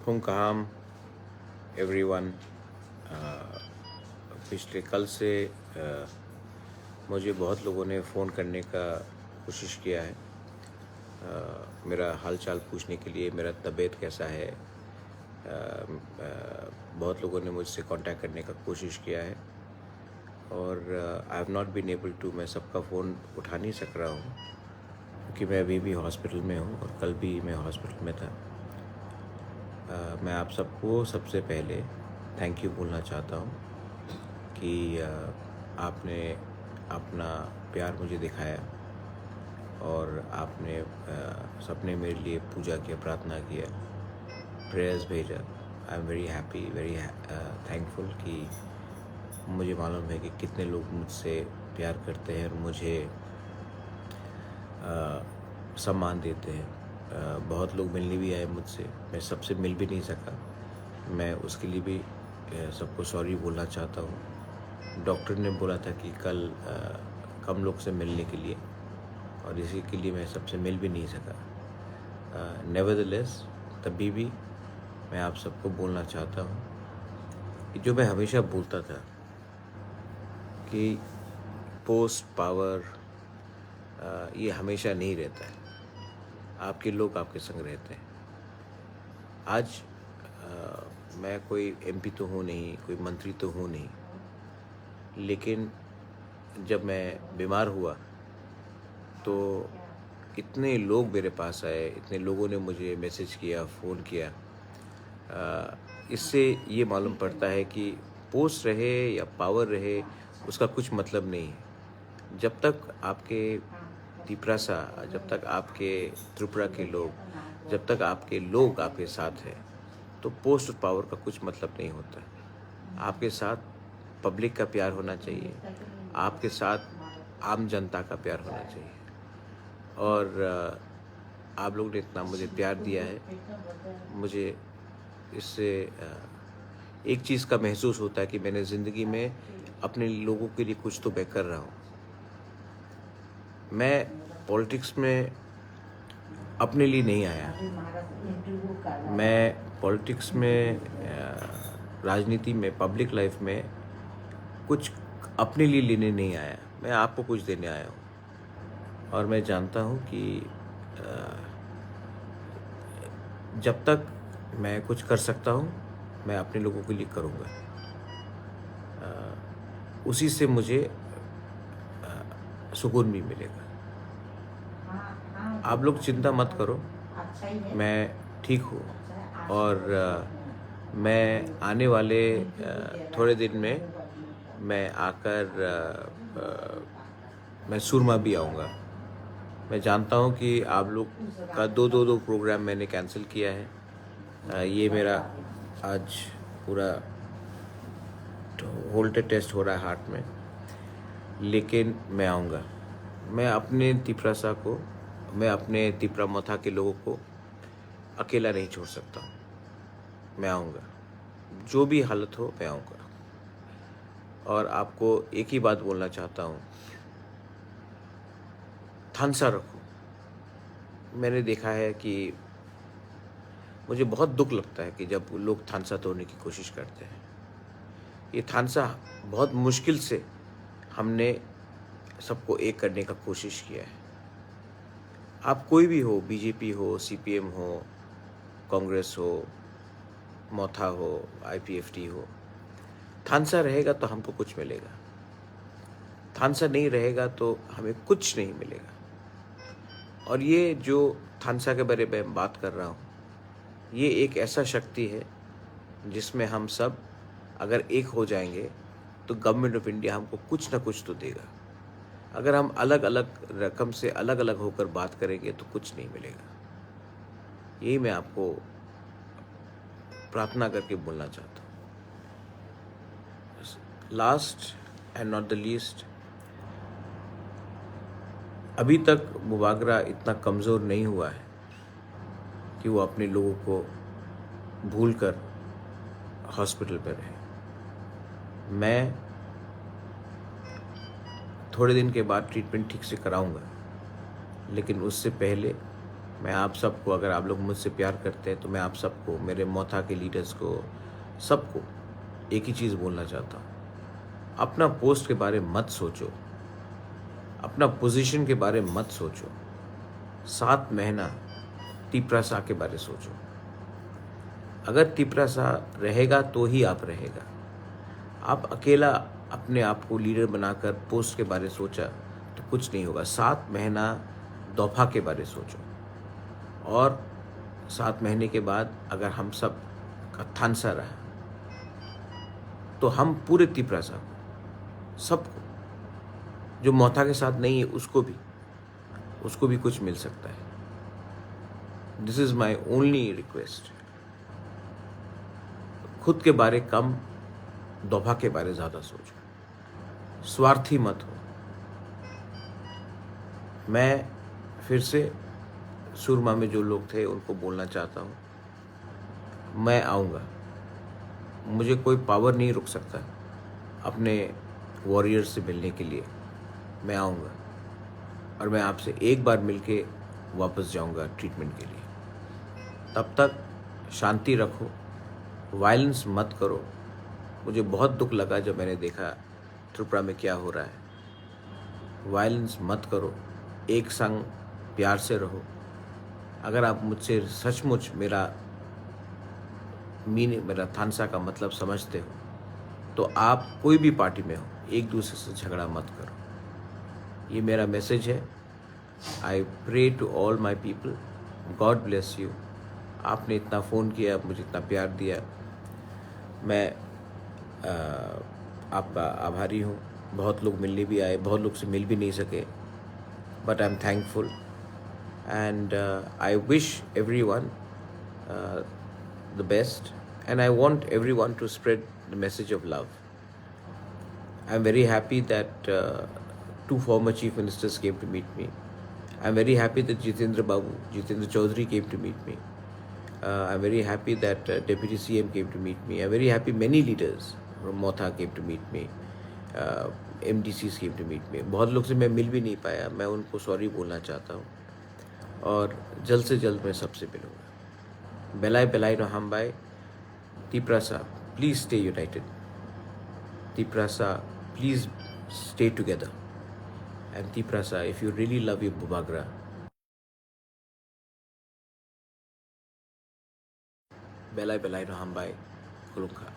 हुम कहाम एवरीवन। पिछले कल से मुझे बहुत लोगों ने फ़ोन करने का कोशिश किया है, मेरा हाल चाल पूछने के लिए, मेरा तबीयत कैसा है। बहुत लोगों ने मुझसे कांटेक्ट करने का कोशिश किया है और I have not been able to, मैं सबका फ़ोन उठा नहीं सक रहा हूँ क्योंकि मैं अभी भी हॉस्पिटल में हूँ और कल भी मैं हॉस्पिटल में था। मैं आप सबको सबसे पहले थैंक यू बोलना चाहता हूँ कि आपने अपना प्यार मुझे दिखाया और आपने सबने मेरे लिए पूजा किया, प्रार्थना किया, प्रेयर्स भेजा। I am very happy, very thankful कि मुझे मालूम है कि कितने लोग मुझसे प्यार करते हैं और मुझे सम्मान देते हैं। बहुत लोग मिलने भी आए मुझसे, मैं सबसे मिल भी नहीं सका, मैं उसके लिए भी सबको सॉरी बोलना चाहता हूँ। डॉक्टर ने बोला था कि कल कम लोग से मिलने के लिए और इसी के लिए मैं सबसे मिल भी नहीं सका। नेवरदलेस तभी भी मैं आप सबको बोलना चाहता हूँ कि जो मैं हमेशा बोलता था कि पोस्ट पावर ये हमेशा नहीं रहता है, आपके लोग आपके संग रहते हैं। आज मैं कोई एमपी तो हूँ नहीं, कोई मंत्री तो हूँ नहीं, लेकिन जब मैं बीमार हुआ तो इतने लोग मेरे पास आए, इतने लोगों ने मुझे मैसेज किया, फ़ोन किया। इससे ये मालूम पड़ता है कि पोस्ट रहे या पावर रहे उसका कुछ मतलब नहीं है। जब तक आपके तिपरासा, जब तक आपके त्रिपुरा के लोग, जब तक आपके लोग आपके साथ हैं तो पोस्ट और पावर का कुछ मतलब नहीं होता। आपके साथ पब्लिक का प्यार होना चाहिए, आपके साथ आम जनता का प्यार होना चाहिए। और आप लोग ने इतना मुझे प्यार दिया है, मुझे इससे एक चीज़ का महसूस होता है कि मैंने ज़िंदगी में अपने लोगों के लिए कुछ तो मैं कर रहा हूँ। मैं पॉलिटिक्स में अपने लिए नहीं आया, मैं पॉलिटिक्स में, राजनीति में, पब्लिक लाइफ में कुछ अपने लिए लेने नहीं आया, मैं आपको कुछ देने आया हूँ। और मैं जानता हूँ कि जब तक मैं कुछ कर सकता हूँ मैं अपने लोगों के लिए करूँगा। उसी से मुझे सुकून भी मिलेगा। आप लोग चिंता मत करो, मैं ठीक हूँ और मैं आने वाले थोड़े दिन में मैं आकर मैं सुरमा भी आऊँगा। मैं जानता हूँ कि आप लोग का दो प्रोग्राम मैंने कैंसिल किया है। ये मेरा आज पूरा होल्टेड टेस्ट हो रहा है हार्ट में, लेकिन मैं आऊँगा। मैं अपने तिपरासा को, मैं अपने तिपरा मथा के लोगों को अकेला नहीं छोड़ सकता हूँ। मैं आऊँगा, जो भी हालत हो मैं आऊँगा। और आपको एक ही बात बोलना चाहता हूँ, थानसा रखो। मैंने देखा है कि मुझे बहुत दुख लगता है कि जब लोग थानसा तोड़ने की कोशिश करते हैं। ये थानसा बहुत मुश्किल से हमने सबको एक करने का कोशिश किया है। आप कोई भी हो, बीजेपी हो, सीपीएम हो, कांग्रेस हो, मोथा हो, आईपीएफटी हो, थानसा रहेगा तो हमको कुछ मिलेगा। थानसा नहीं रहेगा तो हमें कुछ नहीं मिलेगा। और ये जो थानसा के बारे में बात कर रहा हूँ, ये एक ऐसा शक्ति है जिसमें हम सब अगर एक हो जाएंगे तो गवर्नमेंट ऑफ इंडिया हमको कुछ ना कुछ तो देगा। अगर हम अलग अलग रकम से अलग अलग होकर बात करेंगे तो कुछ नहीं मिलेगा। यही मैं आपको प्रार्थना करके बोलना चाहता हूँ। Last and not the least, अभी तक मुबागरा इतना कमज़ोर नहीं हुआ है कि वो अपने लोगों को भूलकर हॉस्पिटल पर रहे। मैं थोड़े दिन के बाद ट्रीटमेंट ठीक से कराऊंगा, लेकिन उससे पहले मैं आप सबको, अगर आप लोग मुझसे प्यार करते हैं तो मैं आप सबको, मेरे मोथा के लीडर्स को, सबको एक ही चीज़ बोलना चाहता हूँ। अपना पोस्ट के बारे में मत सोचो, अपना पोजीशन के बारे में मत सोचो। 7 महीना तिपरासा के बारे सोचो। अगर तिपरासा रहेगा तो ही आप रहेगा। आप अकेला अपने आप को लीडर बनाकर पोस्ट के बारे सोचा तो कुछ नहीं होगा। 7 महीना दौफा के बारे सोचो, और 7 महीने के बाद अगर हम सब का थानसा रहा तो हम पूरे तिपरासा को, सबको, जो मोथा के साथ नहीं है उसको भी कुछ मिल सकता है। This is my only request. खुद के बारे कम, दौफा के बारे ज़्यादा सोचो, स्वार्थी मत हो। मैं फिर से सुरमा में जो लोग थे उनको बोलना चाहता हूँ, मैं आऊँगा। मुझे कोई पावर नहीं रुक सकता अपने वॉरियर्स से मिलने के लिए। मैं आऊँगा और मैं आपसे एक बार मिलके वापस जाऊँगा ट्रीटमेंट के लिए। तब तक शांति रखो, वायलेंस मत करो। मुझे बहुत दुख लगा जब मैंने देखा त्रिपुरा में क्या हो रहा है। वायलेंस मत करो, एक संग प्यार से रहो। अगर आप मुझसे सचमुच मेरा थानसा का मतलब समझते हो तो आप कोई भी पार्टी में हो, एक दूसरे से झगड़ा मत करो। ये मेरा मैसेज है। I pray to all my people, God bless you. आपने इतना फ़ोन किया, मुझे इतना प्यार दिया, मैं आपका आभारी हूँ। बहुत लोग मिलने भी आए, बहुत लोग से मिल भी नहीं सके, but I am thankful and I wish everyone the best, and I want everyone to spread the message of love. I'm very happy that 2 former chief ministers came to meet me. I'm very happy that Jitendra Chaudhary came to meet me. I'm very happy that Deputy CM came to meet me. I'm very happy many leaders from Motha came to meet me. MDCs came to meet me. बहुत लोग से मैं मिल भी नहीं पाया, मैं उनको sorry बोलना चाहता हूँ और जल्द से जल्द मैं सबसे मिलूँगा। बेलाई बेलाई नो हम बाय। Tiprasa, please stay united. Tiprasa, please stay together. And Tiprasa, if you really love your Bubagra, बेलाई बेलाई नो हम बाय खुलुंगा।